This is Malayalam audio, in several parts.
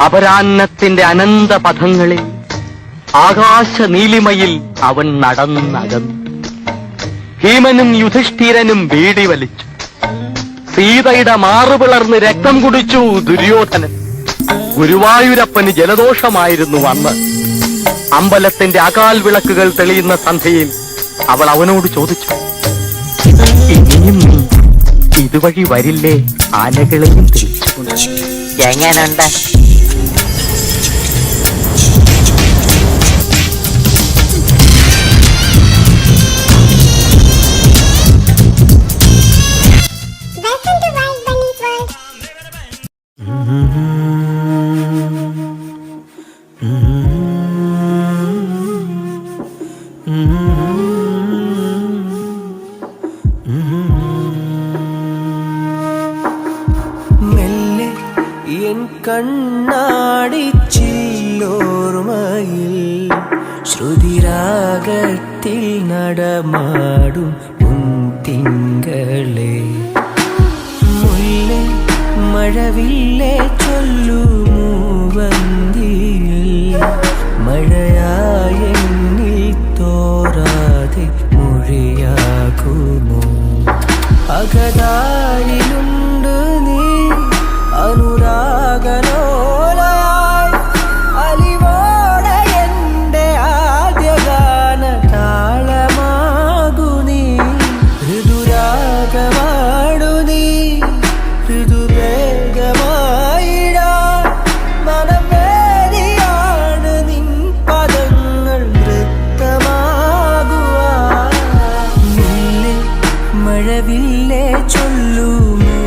അപരാഹ്നത്തിന്റെ അനന്ത പഥങ്ങളിൽ ആകാശ നീലിമയിൽ അവൻ നടന്നകന്നു. ഭീമനും യുധിഷ്ഠിരനും ബീഡി വലിച്ചു. സീതയുടെ മാറുപിളർന്ന് രക്തം കുടിച്ചു ദുര്യോധനൻ. ഗുരുവായൂരപ്പന് ജലദോഷമായിരുന്നു അന്ന്. അമ്പലത്തിന്റെ അകാൽ വിളക്കുകൾ തെളിയുന്ന സന്ധ്യയിൽ അവൾ അവനോട് ചോദിച്ചു, ഇനിയും നീ ഇതുവഴി വരില്ലേ? ആനകളെയും തിരിച്ചു എങ്ങനുണ്ട്? മെല്ലെ എൻ കണ്ണാടിച്ചില്ലോർമയിൽ ശ്രുതിരാഗത്തിൽ നടമാടും തിങ്കളെ, മുല്ലേ മഴവില്ലേ ചൊല്ലുമൂ വന്തിയിൽ മഴയായെന്നിൽ തോരാതെ മൊഴിയാകുമോ? അകതാരിലുണ്ട് നീ അനുരാഗലോലയായി, അലിവോടെ എൻ്റെ ആദ്യഗാന താളമാകു നീ, ഋതുരാഗമാടു നീ, ഋതുവേഗമായിടാൻ മനം വേദിയാണ് നിൻ പദങ്ങൾ നൃത്തമാകുവാൻ. നിന്നെ മഴവില്ലേ ചൊല്ലുമോ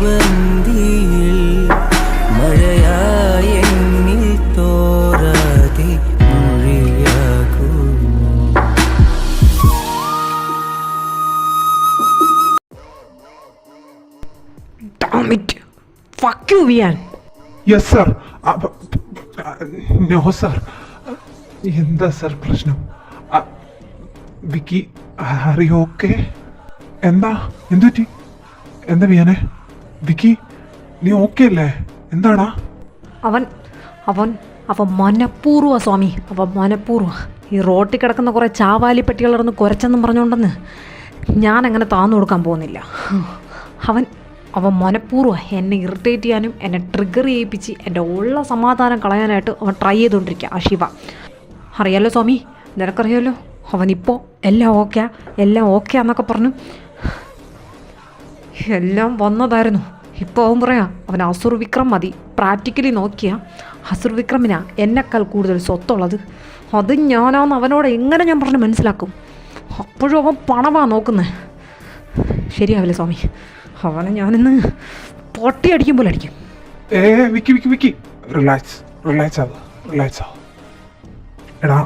വന്തിയിൽ മഴയായെന്നിൽ തോരാതെ മൊഴിയാകുമോ? Damn it! Fuck you, Vian. Yes sir. No sir. എന്താ സർ പ്രശ്നം? Vicky, are you okay? എന്താ എന്തുപറ്റി? എന്താ വിയാനെ? വിക്കി, നീ ഓക്കെ അല്ലേ? എന്താടാ? അവൻ അവൻ അവൻ മനഃപൂർവ്വ സ്വാമി, അവൻ മനഃപൂർവ്വ ഈ റോട്ടിൽ കിടക്കുന്ന കുറേ ചാവാലി പെട്ടികളർന്ന് കുരച്ചെന്നും പറഞ്ഞുകൊണ്ടെന്ന് ഞാൻ അങ്ങനെ താന്നു കൊടുക്കാൻ പോകുന്നില്ല. അവൻ അവൻ മനഃപൂർവ്വ എന്നെ ഇറിറ്റേറ്റ് ചെയ്യാനും എന്നെ ട്രിഗർ ചെയ്യിപ്പിച്ച് എൻ്റെ ഉള്ള സമാധാനം കളയാനായിട്ട് അവൻ ട്രൈ ചെയ്തുകൊണ്ടിരിക്കുക. ആ ശിവ അറിയാലോ സ്വാമി, നിനക്കറിയാലോ, അവനിപ്പോൾ എല്ലാം ഓക്കെ എന്നൊക്കെ പറഞ്ഞു എല്ലാം വന്നതായിരുന്നു. ഇപ്പോൾ അവൻ പറയാം അവൻ അസുർ വിക്രം മതി. പ്രാക്ടിക്കലി നോക്കിയാൽ അസുർ വിക്രമിനാ എന്നെക്കാൾ കൂടുതൽ സ്വത്തുള്ളത്. അത് ഞാനാന്ന് അവനോട് എങ്ങനെ ഞാൻ പറഞ്ഞ് മനസ്സിലാക്കും? അപ്പോഴും അവൻ പണവാ നോക്കുന്നത്. ശരിയാവില്ല സ്വാമി, അവനെ ഞാനിന്ന് പൊട്ടിയടിക്കും പോലെ അടിക്കും. വിക്കി വിക്കി വിക്കി, റിലാക്സ് ആവുക. എടാ,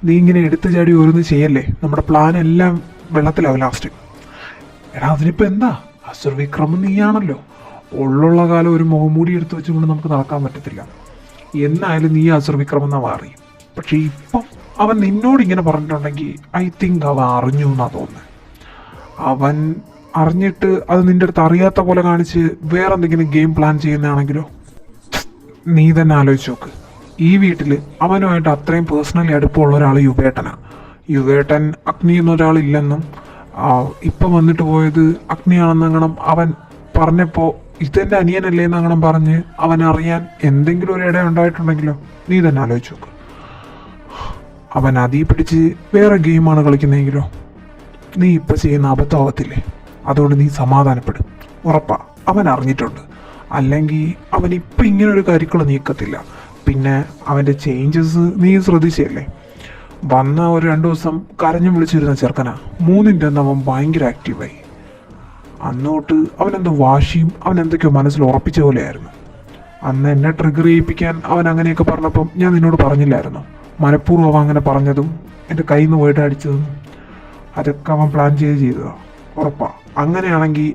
നീ ഇങ്ങനെ എടുത്തു ചാടി ഓരോന്ന് ചെയ്യല്ലേ, നമ്മുടെ പ്ലാൻ എല്ലാം വെള്ളത്തിലാവും ലാസ്റ്റ്. എടാ, അതിനിപ്പോൾ എന്താ? അസുർ വിക്രമം നീയാണല്ലോ. ഉള്ള കാലം ഒരു മുഖംമൂടി എടുത്ത് വെച്ചുകൊണ്ട് നമുക്ക് നടക്കാൻ പറ്റത്തില്ല. എന്നായാലും നീ അസുർ വിക്രമം എന്നാ മാറി. പക്ഷെ ഇപ്പം അവൻ നിന്നോട് ഇങ്ങനെ പറഞ്ഞിട്ടുണ്ടെങ്കിൽ ഐ തിങ്ക് അവൻ അറിഞ്ഞു എന്നാ തോന്നുന്നത്. അവൻ അറിഞ്ഞിട്ട് അത് നിന്റെ അടുത്ത് അറിയാത്ത പോലെ കാണിച്ച് വേറെ എന്തെങ്കിലും ഗെയിം പ്ലാൻ ചെയ്യുന്നതാണെങ്കിലോ? നീ തന്നെ ആലോചിച്ച് നോക്ക്. ഈ വീട്ടിൽ അവനുമായിട്ട് അത്രയും പേഴ്സണലി അടുപ്പമുള്ള ഒരാൾ യുവേട്ടനാണ്. യുവേട്ടൻ അഗ്നി എന്നൊരാളില്ലെന്നും ഇപ്പം വന്നിട്ട് പോയത് അഗ്നിയാണെന്നങ്ങനെ അവൻ പറഞ്ഞപ്പോൾ ഇതെൻ്റെ അനിയനല്ലേ എന്നങ്ങനെ പറഞ്ഞ് അവൻ അറിയാൻ എന്തെങ്കിലും ഒരു ഇട ഉണ്ടായിട്ടുണ്ടെങ്കിലോ? നീ തന്നെ ആലോചിച്ച് നോക്ക്. അവൻ അതീ പിടിച്ച് വേറെ ഗെയിമാണ് കളിക്കുന്നതെങ്കിലോ? നീ ഇപ്പം ചെയ്യുന്ന അബദ്ധമാകത്തില്ലേ? അതുകൊണ്ട് നീ സമാധാനപ്പെടും. ഉറപ്പാ അവൻ അറിഞ്ഞിട്ടുണ്ട്. അല്ലെങ്കിൽ അവൻ ഇപ്പം ഇങ്ങനൊരു കാര്യങ്ങൾ നീക്കത്തില്ല. പിന്നെ അവൻ്റെ ചേഞ്ചസ് നീ ശ്രദ്ധിച്ചല്ലേ? വന്ന ഒരു 2 ദിവസം കരഞ്ഞു വിളിച്ചിരുന്ന ചെറുക്കനാ, 3ൻ്റെ അന്ന് അവൻ ഭയങ്കര ആക്റ്റീവായി. അന്നോട്ട് അവനെന്തോ വാശിയും അവൻ എന്തൊക്കെയോ മനസ്സിൽ ഉറപ്പിച്ച പോലെയായിരുന്നു. അന്ന് എന്നെ ട്രിഗർ ചെയ്യിപ്പിക്കാൻ അവൻ അങ്ങനെയൊക്കെ പറഞ്ഞപ്പം ഞാൻ നിന്നോട് പറഞ്ഞില്ലായിരുന്നു? മനഃപൂർവ്വം അവൻ അങ്ങനെ പറഞ്ഞതും എൻ്റെ കയ്യിൽ നിന്ന് പോയിട്ട് അടിച്ചതും അതൊക്കെ അവൻ പ്ലാൻ ചെയ്തതാ. ഉറപ്പാ. അങ്ങനെയാണെങ്കിൽ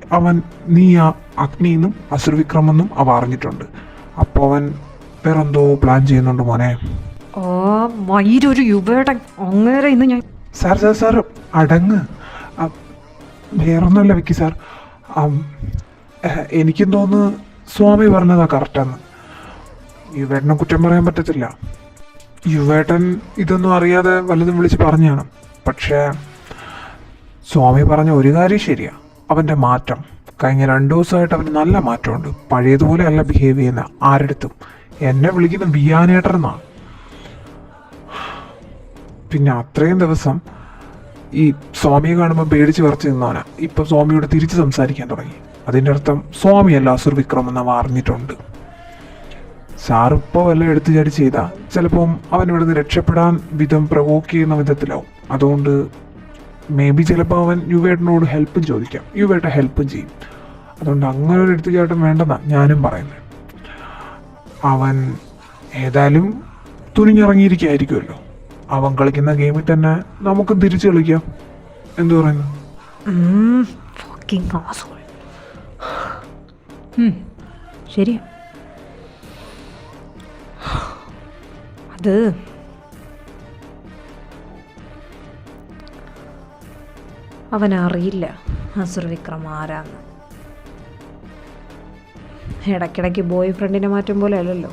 നീ ആ അഗ്നിന്നും അസുർ വിക്രമെന്നും അവ അറിഞ്ഞിട്ടുണ്ട്. അപ്പോൾ അവൻ വേറെന്തോ പ്ലാൻ ചെയ്യുന്നുണ്ട് മോനെ. വൈരൊരു യുവയുടെ അങ്ങനെ ഇന്ന് ഞാൻ സാർ അടങ്ങ്. വേറൊന്നുമല്ല വിക്കി സാർ, എനിക്കും തോന്നുന്നു സ്വാമി പറഞ്ഞതാ കറക്റ്റാന്ന്. യുവേട്ടനെ കുറ്റം പറയാൻ പറ്റത്തില്ല. യുവേട്ടൻ ഇതൊന്നും അറിയാതെ വല്ലതും വിളിച്ച് പറഞ്ഞാണ്. പക്ഷേ സ്വാമി പറഞ്ഞ ഒരു കാര്യം ശരിയാ, അവൻ്റെ മാറ്റം. കഴിഞ്ഞ 2 ദിവസമായിട്ട് അവന് നല്ല മാറ്റമുണ്ട്. പഴയതുപോലെ അല്ല ബിഹേവ് ചെയ്യുന്ന ആരെടുത്തും. എന്നെ വിളിക്കുന്ന വിയാനേട്ടനെന്നാണ്. പിന്നെ അത്രയും ദിവസം ഈ സ്വാമിയെ കാണുമ്പോൾ പേടിച്ച് വിറച്ച് നിന്നവനാ ഇപ്പം സ്വാമിയോട് തിരിച്ച് സംസാരിക്കാൻ തുടങ്ങി. അതിൻ്റെ അർത്ഥം സ്വാമിയല്ല അസുർ വിക്രം എന്ന് അറിഞ്ഞിട്ടുണ്ട്. സാറിപ്പോൾ വല്ല എടുത്തു ചാടി ചെയ്താൽ ചിലപ്പം അവൻ ഇവിടുന്ന് രക്ഷപ്പെടാൻ വിധം പ്രവോക്ക് ചെയ്യുന്ന വിധത്തിലാവും. അതുകൊണ്ട് മേ ബി ചിലപ്പോൾ അവൻ യുവേട്ടനോട് ഹെൽപ്പും ചോദിക്കാം, യുവേട്ട ഹെൽപ്പും ചെയ്യും. അതുകൊണ്ട് അങ്ങനെ ഒരു എടുത്തുചാട്ടം വേണ്ടെന്നാണ് ഞാനും പറയുന്നത്. അവൻ ഏതായാലും തുനിഞ്ഞിറങ്ങിയിരിക്കുകയായിരിക്കുമല്ലോ. അവൻ കളിക്കുന്ന ഗെയിമിൽ തന്നെ നമുക്കും തിരിച്ചു കളിക്കാം. എന്തു പറയുന്നു? ശരിയാ. അത് അവനറിയില്ല അസുർ വിക്രം ആരാന്ന്. ഇടയ്ക്കിടയ്ക്ക് ബോയ് ഫ്രണ്ടിനെ മാറ്റും പോലെ അല്ലല്ലോ.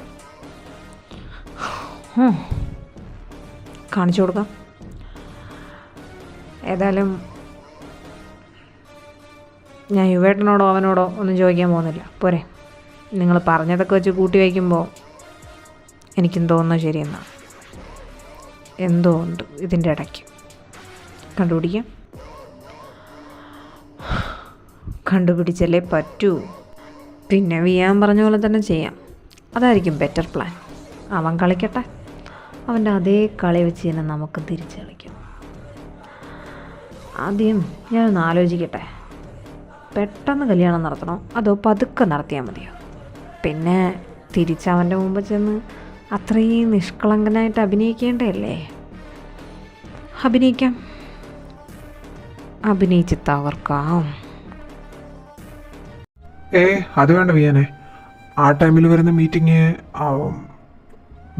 കാണിച്ചു കൊടുക്കാം. ഏതായാലും ഞാൻ യുവേട്ടനോടോ അവനോടോ ഒന്നും ചോദിക്കാൻ പോകുന്നില്ല. പോരെ, നിങ്ങൾ പറഞ്ഞതൊക്കെ വെച്ച് കൂട്ടി വയ്ക്കുമ്പോൾ എനിക്കും തോന്നുന്നത് ശരിയെന്നാ. എന്തോ ഉണ്ട് ഇതിൻ്റെ ഇടയ്ക്ക്. കണ്ടുപിടിക്കാം. കണ്ടുപിടിച്ചല്ലേ പറ്റൂ. പിന്നെ വിയാൻ പറഞ്ഞ പോലെ തന്നെ ചെയ്യാം. അതായിരിക്കും ബെറ്റർ പ്ലാൻ. അവൻ കളിക്കട്ടെ. അവൻ്റെ അതേ കളി വെച്ച് തന്നെ നമുക്ക് തിരിച്ച് കളിക്കാം. ആദ്യം ഞാനൊന്ന് ആലോചിക്കട്ടെ. പെട്ടെന്ന് കല്യാണം നടത്തണോ അതോ പതുക്കെ നടത്തിയാൽ മതിയോ? പിന്നെ തിരിച്ചവൻ്റെ മുമ്പ് ചെന്ന് അത്രയും നിഷ്കളങ്കനായിട്ട് അഭിനയിക്കേണ്ടതല്ലേ? അഭിനയിക്കാം, അഭിനയിച്ച് തകർക്കാം. അത് വേണ്ട വിയാനെ. ആ ടൈമിൽ വരുന്ന മീറ്റിംഗ്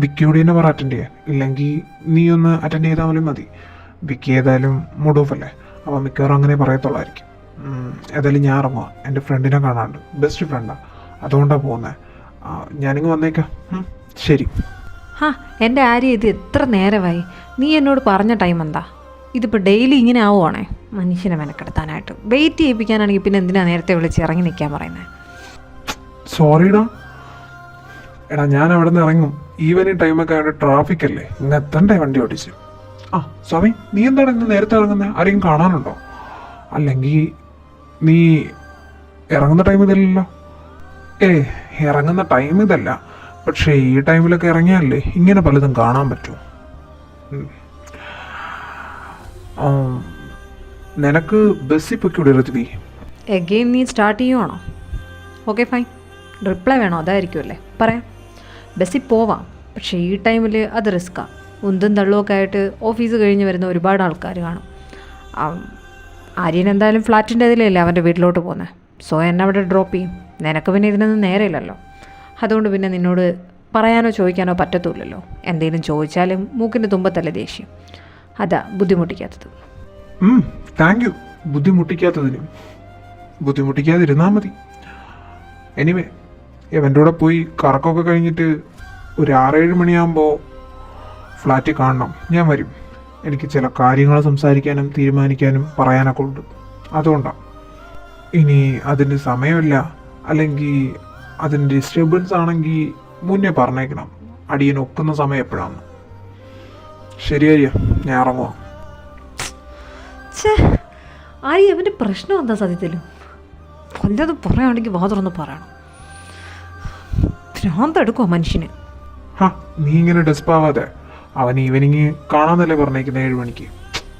വിക്കിയോട് തന്നെ പറ അറ്റൻഡ് ചെയ്യാൻ. ഇല്ലെങ്കിൽ നീ ഒന്ന് അറ്റൻഡ് ചെയ്താൽ പോലും മതി. വിക്കി ഏതായാലും മൂഡ് ഓഫ് അല്ലേ, അപ്പം മിക്കവാറും അങ്ങനെ പറയത്തുള്ളായിരിക്കും. ഏതായാലും ഞാൻ ഇറങ്ങുക. എൻ്റെ ഫ്രണ്ടിനെ കാണാണ്ട്, ബെസ്റ്റ് ഫ്രണ്ടാണ്, അതുകൊണ്ടാണ് പോകുന്നത്. ഞാനിങ്ങ് വന്നേക്കാം. ശരി. എൻ്റെ ആര്യ, ഇത് എത്ര നേരമായി? നീ എന്നോട് പറഞ്ഞ ടൈം എന്താ? ഇതിപ്പോൾ ഡെയിലി ഇങ്ങനെ ആവുകയാണേ മനുഷ്യനെ മെനക്കെടുത്താനായിട്ട്. വെയിറ്റ് ചെയ്യിപ്പിക്കാനാണെങ്കിൽ പിന്നെ എന്തിനാ നേരത്തെ വിളിച്ച് ഇറങ്ങി നിൽക്കാൻ പറയുന്നത്? സോറിടാ. എടാ ഞാൻ അവിടെ നിന്ന് ഇറങ്ങും. ഈവനിങ് ടൈമൊക്കെ ആയിട്ട് ട്രാഫിക് അല്ലേ, ഇന്ന് എത്തണ്ടേ വണ്ടി ഓടിച്ച്. സ്വാമി, നീ എന്താണ് ഇന്ന് നേരത്തെ ഇറങ്ങുന്നത്? ആരെയും കാണാനുണ്ടോ? അല്ലെങ്കിൽ നീ ഇറങ്ങുന്ന ടൈം ഇതല്ലല്ലോ. ഇറങ്ങുന്ന ടൈം ഇതല്ല, പക്ഷേ ഈ ടൈമിലൊക്കെ ഇറങ്ങിയാലേ ഇങ്ങനെ പലതും കാണാൻ പറ്റും. നിനക്ക് ബസ്സിൽ പൊയ്ക്കൂടെ ഋത്വി? എഗെയിൻ നീ സ്റ്റാർട്ട് ചെയ്യുവാണോ? Okay fine. റിപ്ലൈ വേണോ? അതായിരിക്കുമല്ലേ. പറയാം. ബസ്സിൽ പോവാം, പക്ഷേ ഈ ടൈമിൽ അത് റിസ്ക്കാണ്. ഉന്തും തള്ളുമൊക്കെ ആയിട്ട് ഓഫീസ് കഴിഞ്ഞ് വരുന്ന ഒരുപാട് ആൾക്കാർ കാണും. ആര്യൻ എന്തായാലും ഫ്ലാറ്റിൻ്റെ ഇതിലല്ലേ അവൻ്റെ വീട്ടിലോട്ട് പോകുന്നത്. സോ എന്നെ അവിടെ ഡ്രോപ്പ് ചെയ്യും. നിനക്ക് പിന്നെ ഇതിനൊന്നും നേരെയില്ലല്ലോ. അതുകൊണ്ട് പിന്നെ നിന്നോട് പറയാനോ ചോദിക്കാനോ പറ്റത്തില്ലല്ലോ. എന്തെങ്കിലും ചോദിച്ചാലും മൂക്കിൻ്റെ തുമ്പത്തല്ലേ ദേഷ്യം. അതാ ബുദ്ധിമുട്ടിക്കാത്തത്. Thank you. ബുദ്ധിമുട്ടിക്കാത്തതിനും. ബുദ്ധിമുട്ടിക്കാതിരുന്നാൽ മതി. എനിവേ, ഇവൻ്റെ കൂടെ പോയി കറക്കമൊക്കെ കഴിഞ്ഞിട്ട് ഒരു 6-7 മണിയാകുമ്പോൾ ഫ്ലാറ്റിൽ കാണണം. ഞാൻ വരും. എനിക്ക് ചില കാര്യങ്ങൾ സംസാരിക്കാനും തീരുമാനിക്കാനും പറയാനൊക്കെ ഉണ്ട്. അതുകൊണ്ടാണ്. ഇനി അതിന് സമയമില്ല, അല്ലെങ്കിൽ അതിന് ഡിസ്റ്റർബൻസ് ആണെങ്കിൽ മുന്നേ പറഞ്ഞേക്കണം. അടിയൻ ഒക്കുന്ന സമയം എപ്പോഴാണ്. ശരിയാ, ഞാൻ ഇറങ്ങുക. ആര്യ, അവൻ്റെ പ്രശ്നം എന്താ? സത്യത്തിലും കൊല്ലത് പറയുകയാണെങ്കിൽ വാതുറന്ന് പറയണം. ഭ്രാന്തെടുക്കുമോ മനുഷ്യന്? നീ ഇങ്ങനെ ഡെസ്പാവാതെ. അവൻ ഈവനിങ് കാണാന്നല്ലേ പറഞ്ഞേക്കുന്നത് 7 മണിക്ക്.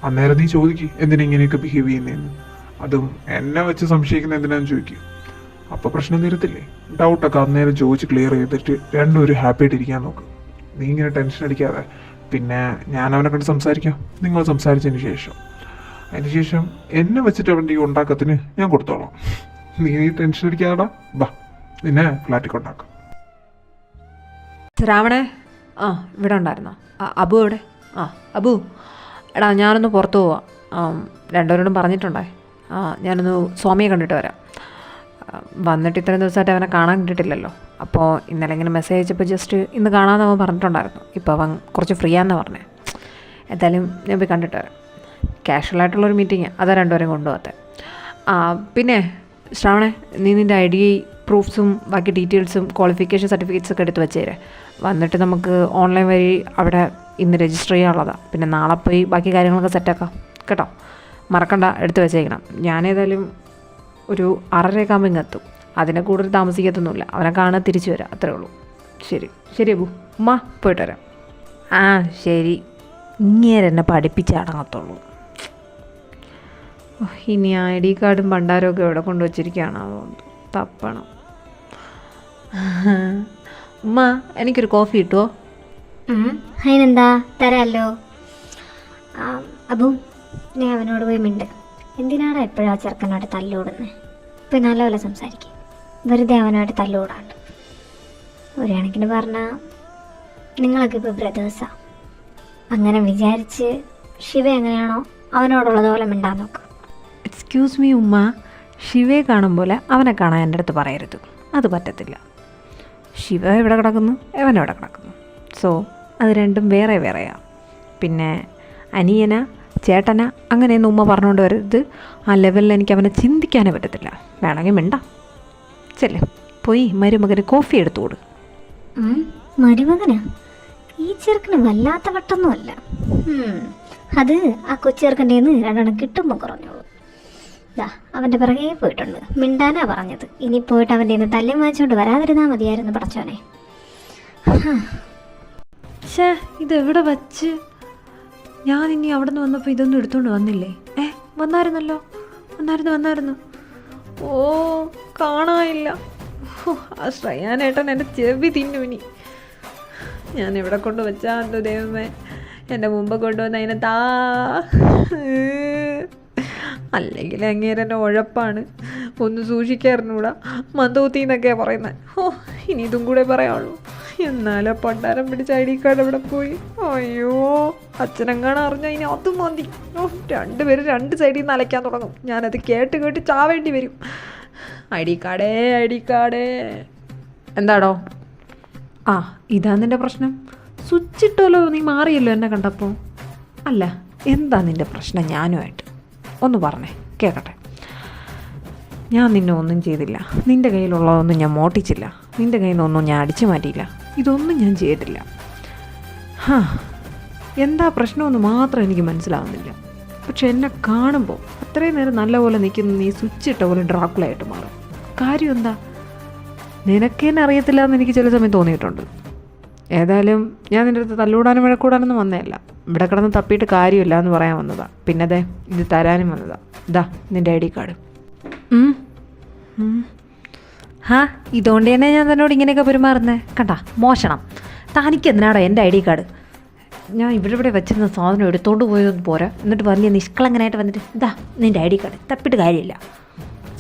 അന്നേരം നീ ചോദിക്കും എന്തിനാ ഇങ്ങനെയൊക്കെ ബിഹേവ് ചെയ്യുന്നതെന്ന്. അതും എന്നെ വെച്ച് സംശയിക്കുന്ന എന്തിനാന്ന് ചോദിക്കും. അപ്പോൾ പ്രശ്നം തീരത്തില്ലേ? ഡൗട്ടൊക്കെ അന്നേരം ചോദിച്ച് ക്ലിയർ ചെയ്തിട്ട് രണ്ടുപേരും ഹാപ്പി ആയിട്ടിരിക്കാൻ നോക്കും. നീ ഇങ്ങനെ ടെൻഷൻ അടിക്കാതെ. പിന്നെ ഞാൻ അവനെ കണ്ട് സംസാരിക്കാം. നിങ്ങൾ സംസാരിച്ചതിന് ശേഷം എന്നെ വെച്ചിട്ട് അവൻ്റെ ഈ ഉണ്ടാക്കത്തിന് ഞാൻ കൊടുത്തോളാം. നീ ടെൻഷൻ അടിക്കാതെടാ. ബാ, നിന്നെ ഫ്ലാറ്റിൽ കൊണ്ടാക്കാം. ശ്രാവണേ, ഇവിടെ ഉണ്ടായിരുന്നോ? അബു എവിടെ? അബു, എടാ ഞാനൊന്ന് പുറത്ത് പോവാം. രണ്ടുപേരോടും പറഞ്ഞിട്ടുണ്ടേ. ഞാനൊന്ന് സ്വാമിയെ കണ്ടിട്ട് വരാം. വന്നിട്ട് ഇത്രയും ദിവസമായിട്ട് അവനെ കാണാൻ കിട്ടിയിട്ടില്ലല്ലോ. അപ്പോൾ ഇന്നലെ ഇങ്ങനെ മെസ്സേജ് അയച്ചപ്പോൾ ജസ്റ്റ് ഇന്ന് കാണാമെന്ന് അവൻ പറഞ്ഞിട്ടുണ്ടായിരുന്നു. ഇപ്പോൾ അവൻ കുറച്ച് ഫ്രീ ആണെന്ന് പറഞ്ഞേ. എന്തായാലും ഞാൻ പോയി കണ്ടിട്ട് വരാം. കാഷ്വലായിട്ടുള്ളൊരു മീറ്റിംഗ്, അതാ രണ്ടുപേരും കൊണ്ടുപോകത്തെ. പിന്നെ ശ്രാവണേ, നീ നിൻ്റെ ID പ്രൂഫ്സും ബാക്കി ഡീറ്റെയിൽസും ക്വാളിഫിക്കേഷൻ സർട്ടിഫിക്കറ്റ്സ് ഒക്കെ എടുത്ത് വെച്ചേരെ. വന്നിട്ട് നമുക്ക് ഓൺലൈൻ വഴി അവിടെ ഇന്ന് രജിസ്റ്റർ ചെയ്യാനുള്ളതാണ്. പിന്നെ നാളെ പോയി ബാക്കി കാര്യങ്ങളൊക്കെ സെറ്റാക്കാം കേട്ടോ. മറക്കണ്ട, എടുത്ത് വെച്ചേക്കണം. ഞാനേതായാലും ഒരു 6:30 ആകുമ്പോൾ ഇങ്ങെത്തും. അതിനെ കൂടുതൽ താമസിക്കത്തൊന്നുമില്ല. അവനെ കാണാൻ തിരിച്ചു വരാം, അത്രേ ഉള്ളൂ. ശരി അബു, ഉമ്മ പോയിട്ട് വരാം. ശരി. ഇങ്ങേരെന്നെ പഠിപ്പിച്ച് അടങ്ങത്തുള്ളൂ. ഇനി ID കാർഡും ഭണ്ഡാരമൊക്കെ എവിടെ കൊണ്ടുവച്ചിരിക്കുകയാണ്, അതുകൊണ്ട് തപ്പണം. ഉമ്മ, എനിക്കൊരു കോഫി കിട്ടുമോ? അതിനെന്താ, തരാമല്ലോ. അബു, നീ അവനോട് പോയി മിണ്ട്. എന്തിനാടാ എപ്പോഴാ ചെറുക്കനോട് തല്ലുകൂടുന്നത്? ഇപ്പം നല്ലപോലെ സംസാരിക്കും, വെറുതെ അവനോട് തല്ലുകൂടാണ്ട്. ഒരു കണക്കിന് പറഞ്ഞാൽ നിങ്ങളൊക്കെ ഇപ്പോൾ ബ്രദേഴ്സാണ്. അങ്ങനെ വിചാരിച്ച് ശിവ എങ്ങനെയാണോ അവനോടുള്ളതുപോലെ മിണ്ടാൻ നോക്ക്. എക്സ്ക്യൂസ് മീ ഉമ്മ, ശിവയെ കാണും പോലെ അവനെ കാണാൻ എൻ്റെ അടുത്ത് പറയരുത്. അത് പറ്റത്തില്ല. ശിവ എവിടെ കിടക്കുന്നു, എവനെവിടെ കിടക്കുന്നു. സോ അത് രണ്ടും വേറെ വേറെയാണ്. പിന്നെ അനിയന ചേട്ടന അങ്ങനെയൊന്നും ഉമ്മ പറഞ്ഞുകൊണ്ട് വരരുത്. ആ ലെവലിൽ എനിക്ക് അവനെ ചിന്തിക്കാനേ പറ്റത്തില്ല. വേണമെങ്കിൽ മിണ്ടാം. ചെല്ലേ, പോയി മരുമകന് കോഫി എടുത്തു കൊടു. മരുമകനാ? ഈ ചെറുക്കന് വല്ലാത്ത വട്ടൊന്നുമല്ല. അത് ആ കൊച്ചെറുക്കൻ്റെ രണ്ടെണ്ണം കിട്ടുമ്പോൾ കുറഞ്ഞോളൂ. അവൻ്റെ പിറകെ പോയിട്ടുണ്ട്. മിണ്ടാനാ പറഞ്ഞത്. ഇനി പോയിട്ട് അവൻ്റെ തല്ലും വാങ്ങിച്ചുകൊണ്ട് വരാതിരുന്നാൽ മതിയായിരുന്നു പടച്ചോനെ. ഇതെവിടെ വച്ച്? ഞാൻ ഇനി അവിടെ നിന്ന് വന്നപ്പോൾ ഇതൊന്നും എടുത്തുകൊണ്ട് വന്നില്ലേ? വന്നായിരുന്നല്ലോ. വന്നായിരുന്നു. ഓ, കാണാനില്ല. ആ ശ്രയാനേട്ടൻ എൻ്റെ ചെവി തിന്നു. ഇനി ഞാൻ എവിടെ കൊണ്ട് വെച്ചാ എന്തോ ദൈവമേ, എൻ്റെ മുമ്പ് കൊണ്ടുവന്ന അതിനെ അല്ലെങ്കിൽ അങ്ങേരെന്നെ ഉഴപ്പാണ്. ഒന്ന് സൂക്ഷിക്കാറുണ്ടൂടാ, മന്ദൂത്തി എന്നൊക്കെയാണ് പറയുന്നത്. ഇനി ഇതും കൂടെ പറയാനുള്ളൂ. എന്നാലും പണ്ടാരം പിടിച്ച ID കാർഡ് എവിടെ പോയി? അയ്യോ, അച്ഛനെങ്ങാണ് അറിഞ്ഞാൽ ഇനി അതും മതി. രണ്ടുപേരും രണ്ട് സൈഡിൽ നിന്ന് അലയ്ക്കാൻ തുടങ്ങും. ഞാനത് കേട്ട് ചാവേണ്ടി വരും. ID കാർഡേ. എന്താടോ? ഇതാ നിൻ്റെ പ്രശ്നം. സ്വിച്ച് ഇട്ടല്ലോ, നീ മാറിയല്ലോ എന്നെ കണ്ടപ്പോൾ. അല്ല, എന്താ നിൻ്റെ പ്രശ്നം ഞാനുമായിട്ട്? ഒന്ന് പറഞ്ഞേ, കേൾക്കട്ടെ. ഞാൻ നിന്നെ ഒന്നും ചെയ്തില്ല. നിൻ്റെ കയ്യിലുള്ളതൊന്നും ഞാൻ മോട്ടിച്ചില്ല. നിൻ്റെ കയ്യിൽ നിന്നൊന്നും ഞാൻ അടിച്ചു മാറ്റിയില്ല. ഇതൊന്നും ഞാൻ ചെയ്തിട്ടില്ല. എന്താ പ്രശ്നമെന്ന് മാത്രം എനിക്ക് മനസ്സിലാവുന്നില്ല. പക്ഷെ എന്നെ കാണുമ്പോൾ അത്രയും നേരം നല്ലപോലെ നിൽക്കുന്ന നീ സ്വിച്ച് ഇട്ട പോലെ ഡ്രാക്കുളായിട്ട് മാറും. കാര്യം എന്താ? നിനക്കെന്നെ അറിയത്തില്ല എന്ന് എനിക്ക് ചില സമയം തോന്നിയിട്ടുണ്ട്. ഏതായാലും ഞാൻ നിൻ്റെ അടുത്ത് തല്ലൂടാനും വഴക്കൂടാനൊന്നും വന്നതല്ല. ഇവിടെ കിടന്ന് തപ്പിയിട്ട് കാര്യമില്ല എന്ന് പറയാൻ വന്നതാണ്. പിന്നെ അതെ, ഇത് തരാനും വന്നതാണ്. ഇതാ നിൻ്റെ ID കാർഡ്. ഇതുകൊണ്ട് തന്നെ ഞാൻ തന്നോട് ഇങ്ങനെയൊക്കെ പെരുമാറുന്നേ കണ്ടാ? മോശണം. തനിക്ക് എന്തിനാടോ എൻ്റെ ID കാർഡ്? ഞാൻ ഇവിടെ വെച്ചിരുന്ന സാധനം എടുത്തോണ്ട് പോയതൊന്നും പോരാ, എന്നിട്ട് വലിയ നിഷ്കളങ്കനായിട്ട് വന്നിട്ട് ഇതാ നിൻ്റെ ID കാർഡ്. തപ്പിയിട്ട് കാര്യമില്ല.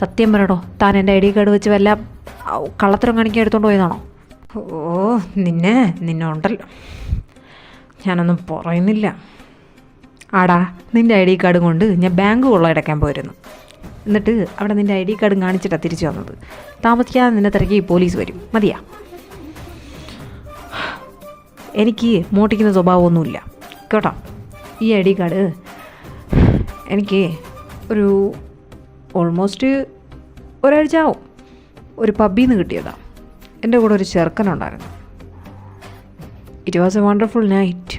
സത്യം പറയടോ, താൻ എൻ്റെ ID കാർഡ് വെച്ച് വല്ല കള്ളത്തരം കാണിക്കാൻ എടുത്തോണ്ട് പോയതാണോ? നിന്നെ ഉണ്ടല്ലോ, ഞാനൊന്നും പറയുന്നില്ല. നിൻ്റെ ID കാർഡും കൊണ്ട് ഞാൻ ബാങ്ക് കൊള്ളയടക്കാൻ പോയിരുന്നു. എന്നിട്ട് അവിടെ നിൻ്റെ ID കാർഡും കാണിച്ചിട്ടാണ് തിരിച്ചു വന്നത്. താമസിക്കാതെ നിന്നെ തിരക്കി പോലീസ് വരും. മതിയാ? എനിക്ക് മോട്ടിക്കുന്ന സ്വഭാവമൊന്നുമില്ല കേട്ടോ. ഈ ID കാർഡ് എനിക്ക് ഒരു ഓൾമോസ്റ്റ് ഒരാഴ്ച ആവും. ഒരു പബ്ബിൽ നിന്ന് കിട്ടിയതാണ്. എൻ്റെ കൂടെ ഒരു ചെറുക്കനുണ്ടായിരുന്നു. It was a wonderful night.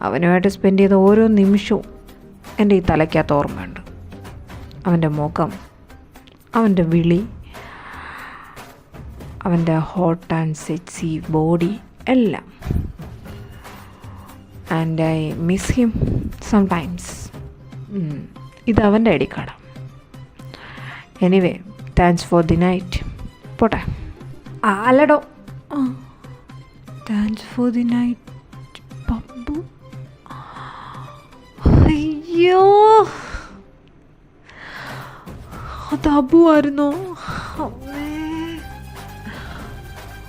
അവനുമായിട്ട് സ്പെൻഡ് ചെയ്ത ഓരോ നിമിഷവും എൻ്റെ ഈ തലയ്ക്കകത്ത് ഓർമ്മയുണ്ട്. അവൻ്റെ മുഖം, അവൻ്റെ വിളി, അവൻ്റെ ഹോട്ട് ആൻഡ് സെക്സി ബോഡി എല്ലാം. And I miss him sometimes. ഇത് അവൻ്റെ ID കാർഡാണ്. Anyway, thanks for the night. പോട്ടെ. അല്ലടോ, താങ്ക്സ് ഫോർ ദി നൈറ്റ് പബ്ബു. അയ്യോ, അത് അബു ആയിരുന്നോ?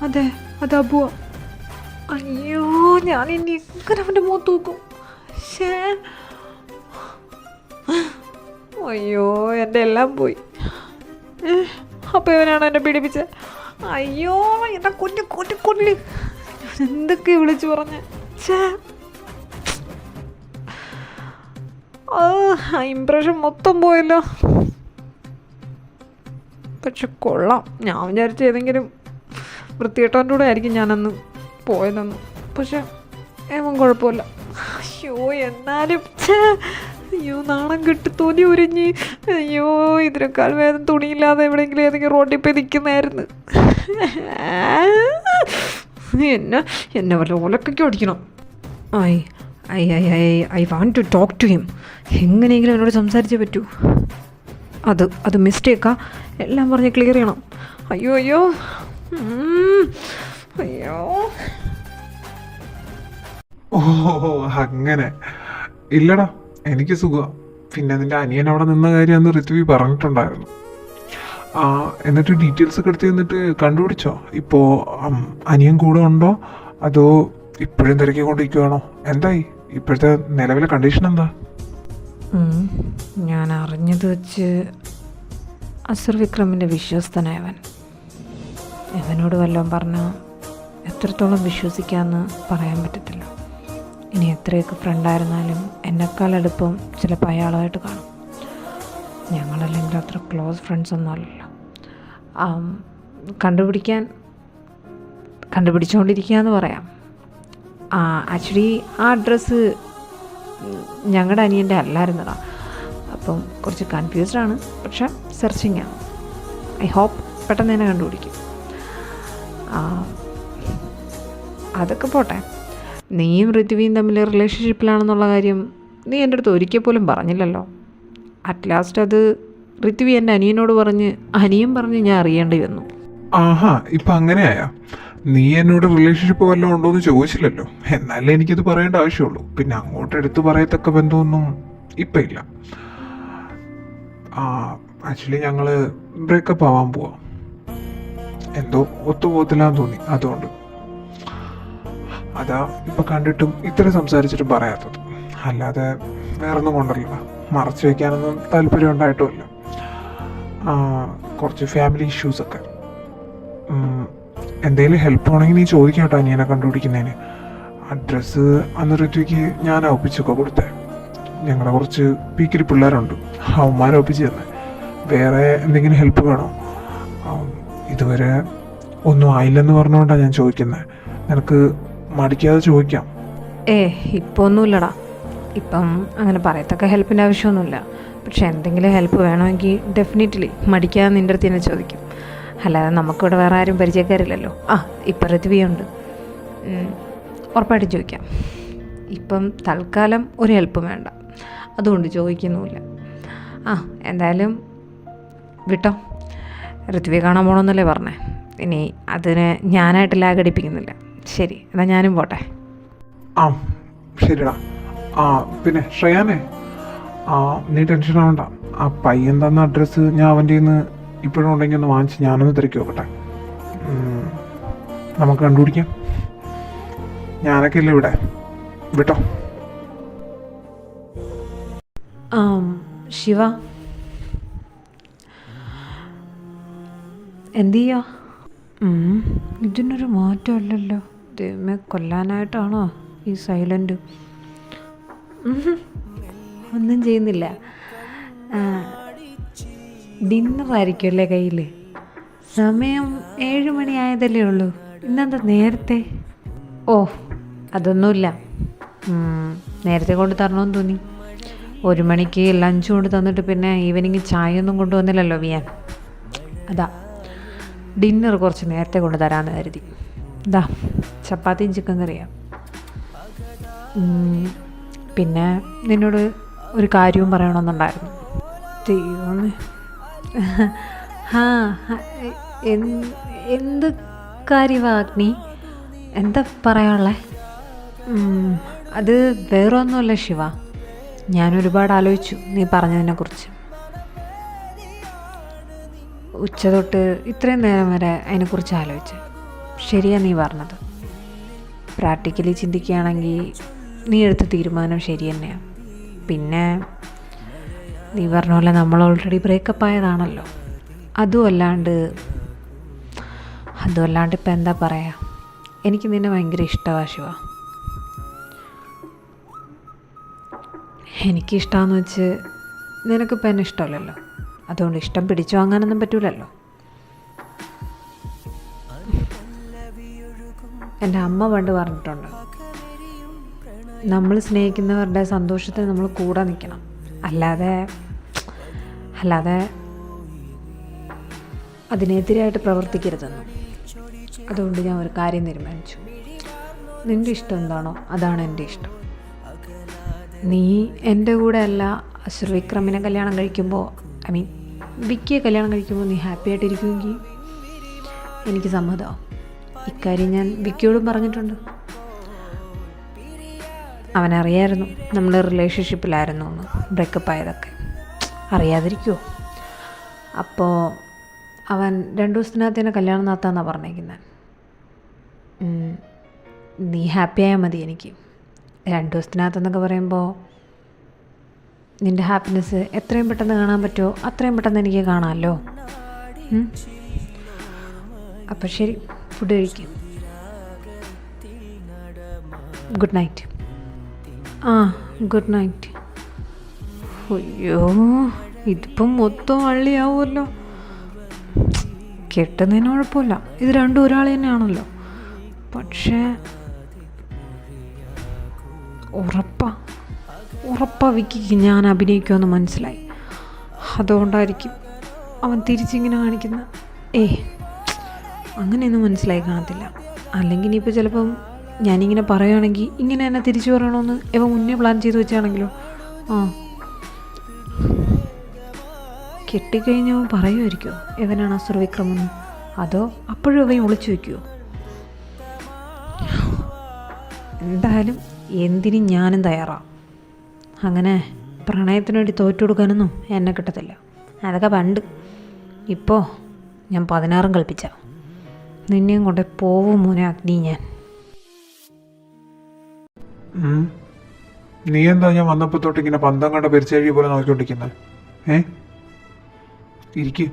അതെ, അത് അബുവാ. അയ്യോ, ഞാനിനി എങ്ങനെ അവൻ്റെ മുഖത്ത് നോക്കും? അയ്യോ, എൻ്റെ എല്ലാം പോയി. അപ്പോൾ ഇവനാണ് എന്നെ പീഡിപ്പിച്ചത്. അയ്യോ എന്നെ കൊല്ലി എന്തൊക്കെ വിളിച്ചു പറഞ്ഞ ഇംപ്രഷൻ മൊത്തം പോയല്ലോ. പക്ഷെ കൊള്ളാം, ഞാൻ വിചാരിച്ച ഏതെങ്കിലും വൃത്തികെട്ടവൻ്റെ കൂടെ ആയിരിക്കും ഞാനന്ന് പോയതെന്ന്. പക്ഷെ ഏവൻ കുഴപ്പമില്ല. അയ്യോ എന്നാലും അയ്യോ നാണം കെട്ട് തൊലി ഉരിഞ്ഞ്. അയ്യോ ഇതിനേക്കാൾ വേദം തുണിയില്ലാതെ എവിടെയെങ്കിലും ഏതെങ്കിലും റോഡിൽ പോയി നിൽക്കുന്നതായിരുന്നു. എന്നെ വല്ല ഓലക്കൊക്കെ ഓടിക്കണം. I I I I I want to talk to him. എങ്ങനെയെങ്കിലും എന്നോട് സംസാരിച്ചേ പറ്റൂ. അത് മിസ്റ്റേക്കാ, എല്ലാം പറഞ്ഞ് ക്ലിയർ ചെയ്യണം. അയ്യോ അയ്യോ അയ്യോ. ഓ അങ്ങനെ ഇല്ലടാ, എനിക്ക് സുഖം. പിന്നെ നിന്റെ അനിയൻ അവിടെ നിന്ന കാര്യം അന്ന് ഋത്വി പറഞ്ഞിട്ടുണ്ടായിരുന്നു. എന്നിട്ട് ഡീറ്റെയിൽസ് ഒക്കെ എടുത്ത് എന്നിട്ട് കണ്ടുപിടിച്ചോ? ഇപ്പോൾ അനിയൻ കൂടെ ഉണ്ടോ അതോ ഇപ്പോഴും തിരക്കിക്കൊണ്ടിരിക്കുവാണോ? എന്തായി ഇപ്പോഴത്തെ നിലവിലെ കണ്ടീഷൻ എന്താ? ഞാൻ അറിഞ്ഞത് വെച്ച് അസർ വിക്രമിൻ്റെ വിശ്വസ്തനായവൻ. ഇവനോട് വല്ലതും പറഞ്ഞാൽ എത്രത്തോളം വിശ്വസിക്കാമെന്ന് പറയാൻ പറ്റത്തില്ല. ഇനി എത്രയൊക്കെ ഫ്രണ്ടായിരുന്നാലും എന്നെക്കാൾ അടുപ്പം ചിലപ്പോൾ അയാളായിട്ട് കാണും. ഞങ്ങളല്ലെങ്കിൽ അത്ര ക്ലോസ് ഫ്രണ്ട്സ് ഒന്നും അല്ലല്ലോ. കണ്ടുപിടിച്ചുകൊണ്ടിരിക്കുക എന്ന് പറയാം. ആക്ച്വലി ആ അഡ്രസ്സ് ഞങ്ങളുടെ അനിയൻ്റെ അല്ലായിരുന്നടാ. അപ്പം കുറച്ച് കൺഫ്യൂസ്ഡാണ്, പക്ഷെ സെർച്ചിങ് ആണ്. ഐ ഹോപ്പ് പെട്ടെന്ന് തന്നെ കണ്ടുപിടിക്കും. അതൊക്കെ പോട്ടെ, നീയും ഋത്വിയും തമ്മിൽ റിലേഷൻഷിപ്പിലാണെന്നുള്ള കാര്യം നീ എൻ്റെ അടുത്ത് ഒരിക്കൽ പോലും പറഞ്ഞില്ലല്ലോ. അറ്റ് ലാസ്റ്റ് അത് ഋത്വി എൻ്റെ അനിയനോട് പറഞ്ഞ് അനിയൻ പറഞ്ഞ് ഞാൻ അറിയേണ്ടി വന്നു. ആഹാ, ഇപ്പം അങ്ങനെയായാ? നീ എന്നോട് റിലേഷൻഷിപ്പ് വല്ലതും ഉണ്ടോ എന്ന് ചോദിച്ചില്ലല്ലോ. എന്നാലേ എനിക്കത് പറയേണ്ട ആവശ്യമുള്ളൂ. പിന്നെ അങ്ങോട്ട് എടുത്ത് പറയത്തക്ക ബന്ധമൊന്നും ഇപ്പം ഇല്ല. ആക്ച്വലി ഞങ്ങൾ ബ്രേക്കപ്പ് ആവാൻ പോവാം. എന്തോ ഒത്തുപോകത്തില്ലാന്ന് തോന്നി, അതുകൊണ്ട്. അതാ ഇപ്പം കണ്ടിട്ടും ഇത്ര സംസാരിച്ചിട്ടും പറയാത്തത്. അല്ലാതെ വേറൊന്നും കൊണ്ടല്ല, മറച്ചു വയ്ക്കാനൊന്നും താല്പര്യം ഉണ്ടായിട്ടുമില്ല. കുറച്ച് ഫാമിലി ഇഷ്യൂസൊക്കെ. എന്തെങ്കിലും ഹെൽപ്പ് വേണമെങ്കിൽ നീ ചോദിക്കാം കേട്ടോ അനിയനെ കണ്ടുപിടിക്കുന്നതിന്. അഡ്രസ്സ് അന്ന് ഋത്വിക്ക് ഞാൻ ഒപ്പിച്ചൊക്കെ കൊടുത്തേ. ഞങ്ങളുടെ കുറച്ച് പീക്കിരി പിള്ളേരുണ്ട്, അവന്മാരെ ഒപ്പിച്ച് തന്നെ. വേറെ എന്തെങ്കിലും ഹെൽപ്പ് വേണോ? ഇതുവരെ ഒന്നും ആയില്ലെന്ന് പറഞ്ഞുകൊണ്ടാണ് ഞാൻ ചോദിക്കുന്നത്. നിനക്ക് മടിക്കാതെ ചോദിക്കാം. ഇപ്പോൾ ഒന്നുമില്ലടാ. ഇപ്പം അങ്ങനെ പറയത്തക്ക ഹെൽപ്പിൻ്റെ ആവശ്യമൊന്നുമില്ല. പക്ഷെ എന്തെങ്കിലും ഹെൽപ്പ് വേണമെങ്കിൽ ഡെഫിനറ്റ്ലി മടിക്കാതെ നിൻ്റെ അടുത്ത് തന്നെ ചോദിക്കും. അല്ലാതെ നമുക്കിവിടെ വേറെ ആരും പരിചയക്കാരില്ലല്ലോ. ഇപ്പം ഋത്വിയുണ്ട്, ഉറപ്പായിട്ടും ചോദിക്കാം. ഇപ്പം തൽക്കാലം ഒരു ഹെൽപ്പും വേണ്ട, അതുകൊണ്ട് ചോദിക്കുന്നുമില്ല. എന്തായാലും വിട്ടോ. ഋത്വിയെ കാണാൻ പോകണമെന്നല്ലേ പറഞ്ഞേ. ഇനി അതിന് ഞാനായിട്ട് ലാഗടിപ്പിക്കുന്നില്ല. ശരി, എന്നാൽ ഞാനും പോട്ടെ. ശരിടാ. പിന്നെ ശ്രേയാനെ, നീ ടെൻഷൻ ആവണ്ട. ആ പയ്യൻ തന്ന അഡ്രസ്സ് ഞാൻ അവൻ്റെ നിന്ന് ഇപ്പോഴും ഉണ്ടെങ്കിൽ ഒന്ന് വാങ്ങിച്ച് ഞാനൊന്ന് തിരക്കി നോക്കട്ടെ. നമുക്ക് കണ്ടുപിടിക്കാം. ഞാനൊക്കെ ഇല്ല ഇവിടെ. വിട്ടോ. ശിവ, എന്ത് ചെയ്യാ? ഇതിനൊരു മാറ്റമല്ലല്ലോ. ദൈവമേ, കൊല്ലാനായിട്ടാണോ ഈ സൈലൻ്റ്? ഒന്നും ചെയ്യുന്നില്ല. ഡിന്നറായിരിക്കും അല്ലേ കയ്യിൽ? സമയം 7 മണിയായതല്ലേ ഉള്ളൂ. ഇന്നെന്താ നേരത്തെ? അതൊന്നുമില്ല, നേരത്തെ കൊണ്ട് തരണമെന്ന് തോന്നി. 1 മണിക്ക് ലഞ്ച് കൊണ്ട് തന്നിട്ട് പിന്നെ ഈവനിങ് ചായ ഒന്നും കൊണ്ടുവന്നില്ലല്ലോ വിയാൻ. അതാ ഡിന്നർ കുറച്ച് നേരത്തെ കൊണ്ട് തരാമെന്ന് കരുതി. ഇതാ ചപ്പാത്തിയും ചിക്കൻ കറിയാണ്. പിന്നെ നിന്നോട് ഒരു കാര്യവും പറയണമെന്നുണ്ടായിരുന്നു. ദൈവമേ, എന്ത് കാര്യമാണ് അഗ്നി? എന്താ പറയാനുള്ളേ? അത് വേറെ ഒന്നുമല്ല ശിവ. ഞാനൊരുപാട് ആലോചിച്ചു നീ പറഞ്ഞതിനെക്കുറിച്ച്. ഉച്ച തൊട്ട് ഇത്രയും നേരം വരെ അതിനെക്കുറിച്ച് ആലോചിച്ച്. ശരിയാ നീ പറഞ്ഞത്. പ്രാക്ടിക്കലി ചിന്തിക്കുകയാണെങ്കിൽ നീ എടുത്ത തീരുമാനം ശരി തന്നെയാണ്. പിന്നെ നീ പറഞ്ഞ പോലെ നമ്മൾ ഓൾറെഡി ബ്രേക്കപ്പ് ആയതാണല്ലോ. അതും അല്ലാണ്ട് അതുമല്ലാണ്ട് ഇപ്പം എന്താ പറയുക, എനിക്ക് നിന്നെ ഭയങ്കര ഇഷ്ടമാണ് ശിവ. എനിക്കിഷ്ടമാണെന്ന് വെച്ച് നിനക്കിപ്പോൾ എന്നെ ഇഷ്ടമല്ലല്ലോ, അതുകൊണ്ട് ഇഷ്ടം പിടിച്ചു വാങ്ങാനൊന്നും പറ്റൂലല്ലോ. എൻ്റെ അമ്മ പണ്ട് പറഞ്ഞിട്ടുണ്ട്, നമ്മൾ സ്നേഹിക്കുന്നവരുടെ സന്തോഷത്തിന് നമ്മൾ കൂടെ നിൽക്കണം, അല്ലാതെ അതിനെതിരായിട്ട് പ്രവർത്തിക്കരുതെന്ന്. അതുകൊണ്ട് ഞാൻ ഒരു കാര്യം തീരുമാനിച്ചു, നിൻ്റെ ഇഷ്ടം എന്താണോ അതാണ് എൻ്റെ ഇഷ്ടം. നീ എൻ്റെ കൂടെ അല്ല വിക്രമിനെ കല്യാണം കഴിക്കുമ്പോൾ, വിക്കിയെ കല്യാണം കഴിക്കുമ്പോൾ നീ ഹാപ്പി ആയിട്ടിരിക്കുമെങ്കിൽ എനിക്ക് സമ്മതമാണ്. ഇക്കാര്യം ഞാൻ വിക്കിയോടും പറഞ്ഞിട്ടുണ്ട്. അവനറിയായിരുന്നു നമ്മൾ റിലേഷൻഷിപ്പിലായിരുന്നു എന്ന്, ബ്രേക്കപ്പ് ആയതൊക്കെ അറിയാതിരിക്കുമോ. അപ്പോൾ അവൻ 2 ദിവസത്തിനകത്ത് തന്നെ കല്യാണം നടത്താമെന്നാണ് പറഞ്ഞേക്കുന്നത്. നീ ഹാപ്പി ആയാൽ മതി എനിക്ക്. 2 ദിവസത്തിനകത്തെന്നൊക്കെ പറയുമ്പോൾ നിൻ്റെ ഹാപ്പിനെസ് എത്രയും പെട്ടെന്ന് കാണാൻ പറ്റുമോ അത്രയും പെട്ടെന്ന് എനിക്ക് കാണാമല്ലോ. അപ്പോൾ ശരി, ഫുഡ് കഴിക്കും. Good night. Good night. അയ്യോ, ഇതിപ്പം മൊത്തം വള്ളിയാവുമല്ലോ. കെട്ടുന്നതിന് കുഴപ്പമില്ല, ഇത് രണ്ടും ഒരാൾ തന്നെയാണല്ലോ. പക്ഷേ ഉറപ്പാ വിക്കിക്ക് ഞാൻ അഭിനയിക്കുമെന്ന് മനസ്സിലായി. അതുകൊണ്ടായിരിക്കും അവൻ തിരിച്ചിങ്ങനെ കാണിക്കുന്നത്. അങ്ങനെയൊന്നും മനസ്സിലായി കാണത്തില്ല. അല്ലെങ്കിൽ ഇനിയിപ്പോൾ ചിലപ്പം ഞാനിങ്ങനെ പറയുകയാണെങ്കിൽ ഇങ്ങനെ തന്നെ തിരിച്ചു പറയണമെന്ന് ഇവ മുന്നേ പ്ലാൻ ചെയ്ത് വെച്ചാണെങ്കിലോ. കെട്ടിക്കഴിഞ്ഞവൻ പറയുമായിരിക്കുമോ ഇവനാണ് വിക്രമെന്ന്, അതോ അപ്പോഴും ഇവൻ ഒളിച്ചു വയ്ക്കുമോ? എന്തായാലും എന്തിനും ഞാനും തയ്യാറാണ്. അങ്ങനെ പ്രണയത്തിന് വേണ്ടി തോറ്റു കൊടുക്കാനൊന്നും എന്നെ കിട്ടത്തില്ല. അതൊക്കെ പണ്ട്. ഇപ്പോൾ ഞാൻ 16 കളിപ്പിച്ച നിന്നെയും കൊണ്ട് പോവും മോനെ അഗ്നി. ഞാൻ നീ എന്താ ഞാൻ വന്നപ്പോൾ തൊട്ട് ഇങ്ങനെ പന്തം കണ്ട പെരിച്ചേഴി പോലെ നോക്കിക്കൊണ്ടിരിക്കുന്നത്? ഇരിക്ക്.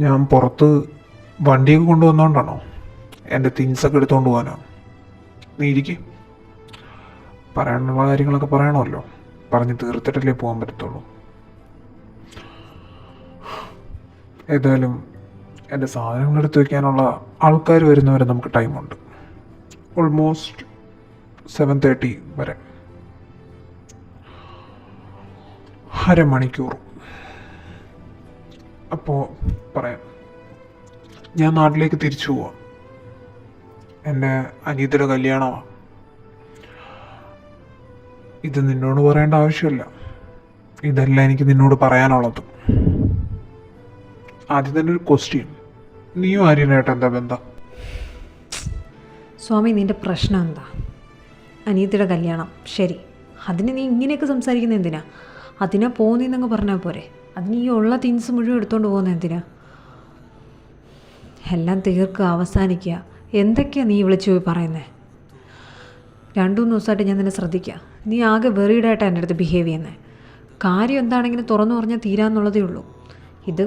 ഞാൻ പുറത്ത് വണ്ടിയൊക്കെ കൊണ്ടുവന്നോണ്ടാണോ? എൻ്റെ തിങ്സൊക്കെ എടുത്തുകൊണ്ട് പോകാനോ? നീ ഇരിക്ക്. പറയാനുള്ള കാര്യങ്ങളൊക്കെ പറയണമല്ലോ, പറഞ്ഞ് തീർത്തിട്ടല്ലേ പോകാൻ പറ്റത്തുള്ളൂ. ഏതായാലും എൻ്റെ സാധനങ്ങൾ എടുത്ത് വയ്ക്കാനുള്ള ആൾക്കാർ വരുന്നവരെ നമുക്ക് ടൈമുണ്ട്. ഓൾമോസ്റ്റ് 7:30 വരെ, അരമണിക്കൂർ. അപ്പോൾ പറയാം, ഞാൻ നാട്ടിലേക്ക് തിരിച്ചു പോവാം. എൻ്റെ അനിയത്തിയുടെ കല്യാണമാണ്. ഇത് നിന്നോട് പറയേണ്ട ആവശ്യമില്ല, ഇതല്ല എനിക്ക് നിന്നോട് പറയാനുള്ളത്. ആദ്യം തന്നെ ഒരു ക്വസ്റ്റ്യൻ, നീയും ആര്യനായിട്ട് എന്താ ബന്ധം? സ്വാമി, നിൻ്റെ പ്രശ്നം എന്താ? അനിയത്തിയുടെ കല്യാണം, ശരി, അതിന് നീ ഇങ്ങനെയൊക്കെ സംസാരിക്കുന്നത് എന്തിനാ? അതിനാ പോകുന്നതെന്നങ്ങ് പറഞ്ഞാൽ പോരെ? അതിന് ഈ ഉള്ള തിങ്സ് മുഴുവൻ എടുത്തുകൊണ്ട് പോകുന്നത് എന്തിനാ? എല്ലാം തീർക്കുക, അവസാനിക്കുക. എന്തൊക്കെയാണ് നീ വിളിച്ചു പോയി പറയുന്നത്? 2-3 ദിവസമായിട്ട് ഞാൻ നിന്നെ ശ്രദ്ധിക്കുക. നീ ആകെ വെറീഡായിട്ടാണ് എൻ്റെ അടുത്ത് ബിഹേവ് ചെയ്യുന്നത്. കാര്യം എന്താണെങ്കിലും തുറന്നു പറഞ്ഞാൽ തീരാന്നുള്ളതേ ഉള്ളൂ. ഇത്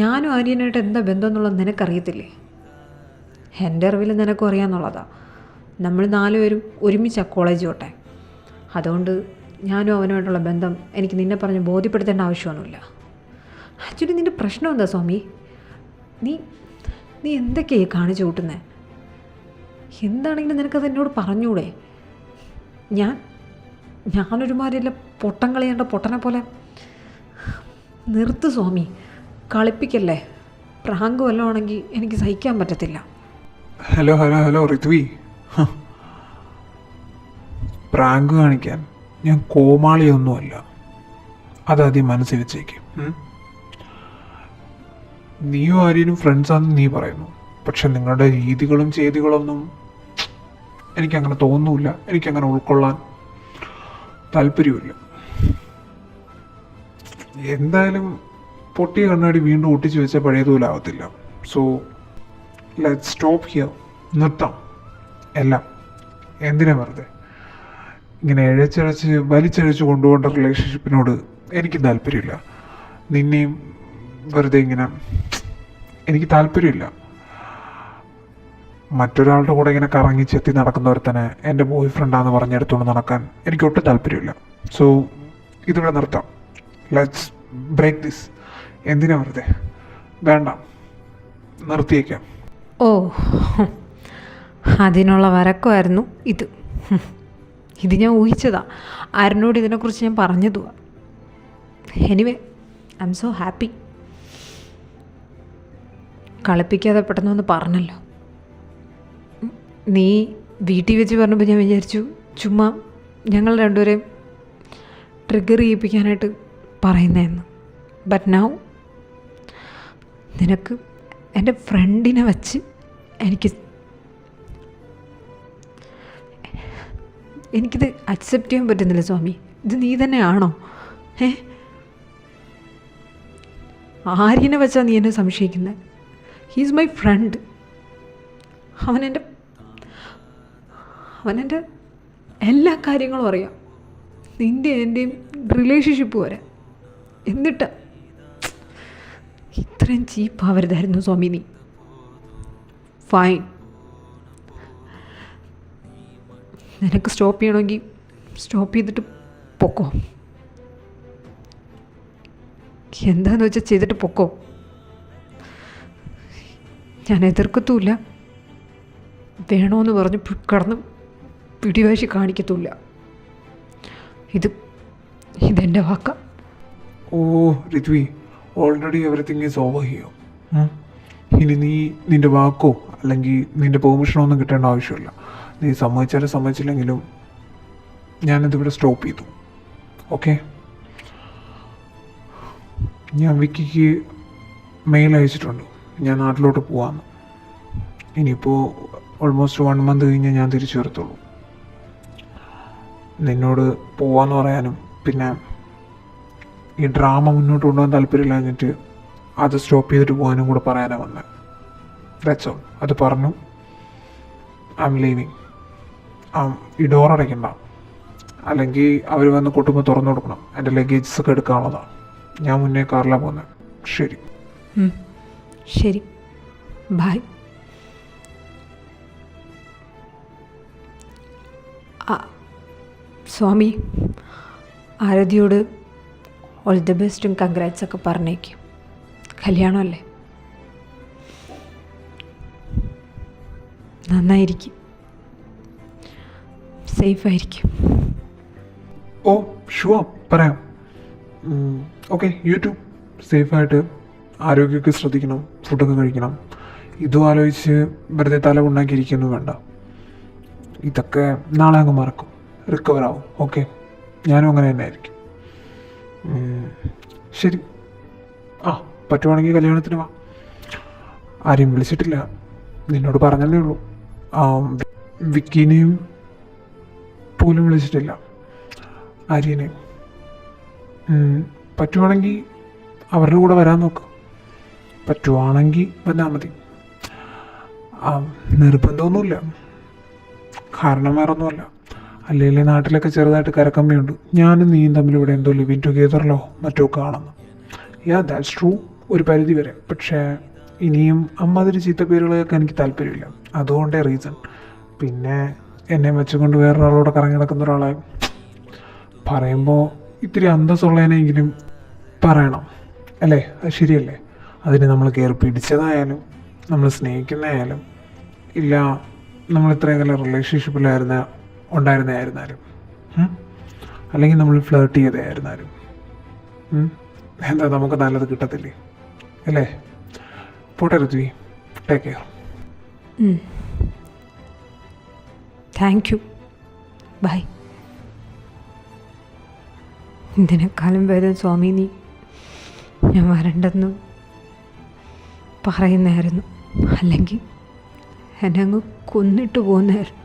ഞാനും ആര്യനായിട്ട് എന്താ ബന്ധം എന്നുള്ളത് നിനക്കറിയത്തില്ലേ? എൻ്റെ അറിവിൽ നിനക്കും അറിയാമെന്നുള്ളതാണ്. നമ്മൾ 4 പേരും ഒരുമിച്ചാണ് കോളേജ് തൊട്ടെ. അതുകൊണ്ട് ഞാനും അവനുമായിട്ടുള്ള ബന്ധം എനിക്ക് നിന്നെ പറഞ്ഞ് ബോധ്യപ്പെടുത്തേണ്ട ആവശ്യമൊന്നുമില്ല. ആക്ച്വലി നിൻ്റെ പ്രശ്നം എന്താ സ്വാമി? നീ എന്തൊക്കെയായി കാണിച്ചു കൂട്ടുന്നത്? എന്താണെങ്കിലും നിനക്കത് എന്നോട് പറഞ്ഞൂടെ? ഞാനൊരുമാതിരിയല്ല പൊട്ടം കളിയേണ്ട പൊട്ടനെ പോലെ. നിർത്ത് സ്വാമി, കളിപ്പിക്കല്ലേ. പ്രാങ്ക് വല്ലതും ആണെങ്കിൽ എനിക്ക് സഹിക്കാൻ പറ്റത്തില്ല. ഹലോ ഋത്വി, പ്രാങ്ക് കാണിക്കാൻ ഞാൻ കോമാളിയൊന്നുമല്ല, അതാദ്യം മനസ്സിൽ വെച്ചേക്കും. നീയും ആര്യനും ഫ്രണ്ട്സാണെന്ന് നീ പറയുന്നു, പക്ഷെ നിങ്ങളുടെ രീതികളും ചെയ്തികളൊന്നും എനിക്കങ്ങനെ തോന്നുന്നില്ല, എനിക്കങ്ങനെ ഉൾക്കൊള്ളാൻ താല്പര്യമില്ല. എന്തായാലും പൊട്ടിയ കണ്ണാടി വീണ്ടും ഒട്ടിച്ച് വെച്ച പഴയതുപോലെ ആവത്തില്ല. So let's stop here. നിർത്താം എല്ലാം. എന്തിനാ വെറുതെ ഇങ്ങനെ വലിച്ചഴച്ച് കൊണ്ടുപോകേണ്ട റിലേഷൻഷിപ്പിനോട് എനിക്ക് താല്പര്യമില്ല. നിന്നെയും വെറുതെ ഇങ്ങനെ എനിക്ക് താല്പര്യമില്ല. മറ്റൊരാളുടെ കൂടെ ഇങ്ങനെ കറങ്ങി ചെത്തി നടക്കുന്നവരെ എൻ്റെ ബോയ് ഫ്രണ്ടാന്ന് പറഞ്ഞെടുത്തുകൊണ്ട് നടക്കാൻ എനിക്ക് ഒട്ടും താല്പര്യമില്ല. സോ ഇതിവിടെ നിർത്താം. Let's break this. എന്തിനാ വെറുതെ? വേണ്ട, നിർത്തിയേക്കാം. ഓ, അതിനുള്ള വരക്കമായിരുന്നു ഇത്. ഇത് ഞാൻ ഊഹിച്ചതാ. ആരനോട് ഇതിനെക്കുറിച്ച് ഞാൻ പറഞ്ഞതുവാ. Anyway, I am so happy. കളിപ്പിക്കാതെ പെട്ടെന്നൊന്ന് പറഞ്ഞല്ലോ. നീ വീട്ടിൽ വെച്ച് പറഞ്ഞപ്പോൾ ഞാൻ വിചാരിച്ചു ചുമ്മാ ഞങ്ങൾ രണ്ടുപേരെയും ട്രിഗർ ചെയ്യിപ്പിക്കാനായിട്ട് പറയുന്നതെന്ന്. ബട്ട് നൗ നിനക്ക് എൻ്റെ ഫ്രണ്ടിനെ വച്ച് എനിക്കിത് അക്സെപ്റ്റ് ചെയ്യാൻ പറ്റുന്നില്ല സ്വാമി. ഇത് നീ തന്നെയാണോ? ആര്യനെ വെച്ചാൽ നീ എന്നെ സംശയിക്കുന്നത്? He's my friend. അവനെൻ്റെ എല്ലാ കാര്യങ്ങളും അറിയാം. നിൻ്റെ എൻ്റെയും റിലേഷൻഷിപ്പ് വരെ. എന്നിട്ട് ഇത്രയും ചീപ്പാവരുതായിരുന്നു സ്വാമി നീ. ഫൈൻ, നിനക്ക് സ്റ്റോപ്പ് ചെയ്യണമെങ്കിൽ സ്റ്റോപ്പ് ചെയ്തിട്ട് പൊക്കോ. എന്താന്ന് വെച്ചാൽ ചെയ്തിട്ട് പൊക്കോ. ഞാൻ എതിർക്കത്തുമില്ല, വേണമെന്ന് പറഞ്ഞ് കടന്ന് പിടിവാശി കാണിക്കത്തുമില്ല. ഇതെൻ്റെ വാക്ക. Oh Rithvi, already everything is over here. ഇനി നീ നിൻ്റെ വാക്കോ അല്ലെങ്കിൽ നിൻ്റെ പെർമിഷനോ ഒന്നും കിട്ടേണ്ട ആവശ്യമില്ല. നീ സമ്മതിച്ചാലും സമ്മതിച്ചില്ലെങ്കിലും ഞാനിതിവിടെ സ്റ്റോപ്പ് ചെയ്തു. ഓക്കെ? ഞാൻ വിക്കിക്ക് മെയിൽ അയച്ചിട്ടുണ്ട്, ഞാൻ നാട്ടിലോട്ട് പോവാമെന്ന്. ഇനിയിപ്പോൾ ഓൾമോസ്റ്റ് 1 month കഴിഞ്ഞ് ഞാൻ തിരിച്ചു വരത്തുള്ളൂ. നിന്നോട് പോവാന്ന് പറയാനും പിന്നെ ഈ ഡ്രാമ മുന്നോട്ട് കൊണ്ടുപോകാൻ താല്പര്യമില്ലാഞ്ഞിട്ട് അത് സ്റ്റോപ്പ് ചെയ്തിട്ട് പോകാനും കൂടെ പറയാനാണ് വന്നത്. That's all. അത് പറഞ്ഞു. I'm leaving. ഈ ഡോർ അടയ്ക്കണ്ട, അല്ലെങ്കിൽ അവർ വന്ന് കൊട്ടുമ്പോൾ തുറന്നു കൊടുക്കണം. എൻ്റെ ലഗേജസ് ഒക്കെ എടുക്കാനുള്ളതാണ്. ഞാൻ മുന്നേ കാറിലാണ് പോകുന്നത്. ശരി ശരി, ബൈ. സ്വാമി, ആരതിയോട് ഓൾ ദി ബെസ്റ്റും കൺഗ്രാറ്റ്സ് ഒക്കെ പറഞ്ഞേക്കും. കല്യാണമല്ലേ, നന്നായിരിക്കും, സേഫായിരിക്കും. ഓ ഷുവർ, പറയാം. ഓക്കെ, യൂട്യൂബ് സേഫായിട്ട് ആരോഗ്യമൊക്കെ ശ്രദ്ധിക്കണം, ഫുഡൊക്കെ കഴിക്കണം. ഇതും ആലോചിച്ച് വെറുതെ തല ഉണ്ടാക്കിയിരിക്കുന്നു വേണ്ട. ഇതൊക്കെ നാളെ അങ്ങ് മറക്കും, റിക്കവർ ആവും. ഓക്കെ, ഞാനും അങ്ങനെ തന്നെ ആയിരിക്കും. ശരി, പറ്റുവാണെങ്കിൽ കല്യാണത്തിന് വാ. ആരെയും വിളിച്ചിട്ടില്ല, നിന്നോട് പറഞ്ഞല്ലേ ഉള്ളൂ. വിക്കിനെയും പോലും വിളിച്ചിട്ടില്ല, ആര്യനെയും. പറ്റുവാണെങ്കിൽ അവരുടെ കൂടെ വരാൻ നോക്ക്. പറ്റുവാണെങ്കിൽ വന്നാൽ മതി. നിർബന്ധമൊന്നുമില്ല, കാരണം വേറെ ഒന്നുമല്ല. അല്ലെങ്കിൽ നാട്ടിലൊക്കെ ചെറുതായിട്ട് കരക്കമ്മിയുണ്ട്. ഞാനും നീയും തമ്മിൽ ഇവിടെ എന്തോ ലിവിങ് ടുഗെദറിലോ മറ്റോ കാണുന്നു. ദാറ്റ്സ് ട്രൂ ഒരു പരിധി വരെ. പക്ഷേ ഇനിയും അമ്മാതിരി ചീത്ത പേരുകളൊക്കെ എനിക്ക് താല്പര്യമില്ല. അതുകൊണ്ടേ റീസൺ. പിന്നെ എന്നെ വെച്ചുകൊണ്ട് വേറൊരാളോട് കറങ്ങി നടക്കുന്ന ഒരാളെ പറയുമ്പോൾ ഇത്തിരി അന്തസ്സുള്ളതിനെങ്കിലും പറയണം, അല്ലേ? അത് ശരിയല്ലേ? അതിന് നമ്മൾ കയറി പിടിച്ചതായാലും നമ്മൾ സ്നേഹിക്കുന്നതായാലും ഇല്ല നമ്മൾ ഇത്രയും കാലം ഉണ്ടായിരുന്നായിരുന്നാലും അല്ലെങ്കിൽ നമ്മൾ ഫ്ലേർട്ട് ചെയ്തതായിരുന്നാലും എന്താ നമുക്ക് നല്ലത് കിട്ടത്തില്ലേ, അല്ലേ? പോട്ടെ Rithvi, take care. Thank you, bye. ഇതിനേക്കാളും ഭേദം സ്വാമി നീ ഞാൻ വരണ്ടെന്ന് പറയുന്നായിരുന്നു, അല്ലെങ്കിൽ എന്നെ അങ്ങ് കൊന്നിട്ട് പോകുന്നായിരുന്നു.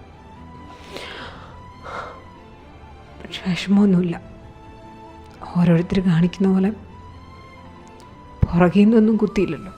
പക്ഷെ വിഷമമൊന്നുമില്ല. ഓരോരുത്തർ കാണിക്കുന്ന പോലെ പുറകിൽ നിന്നൊന്നും കുത്തിയില്ലല്ലോ.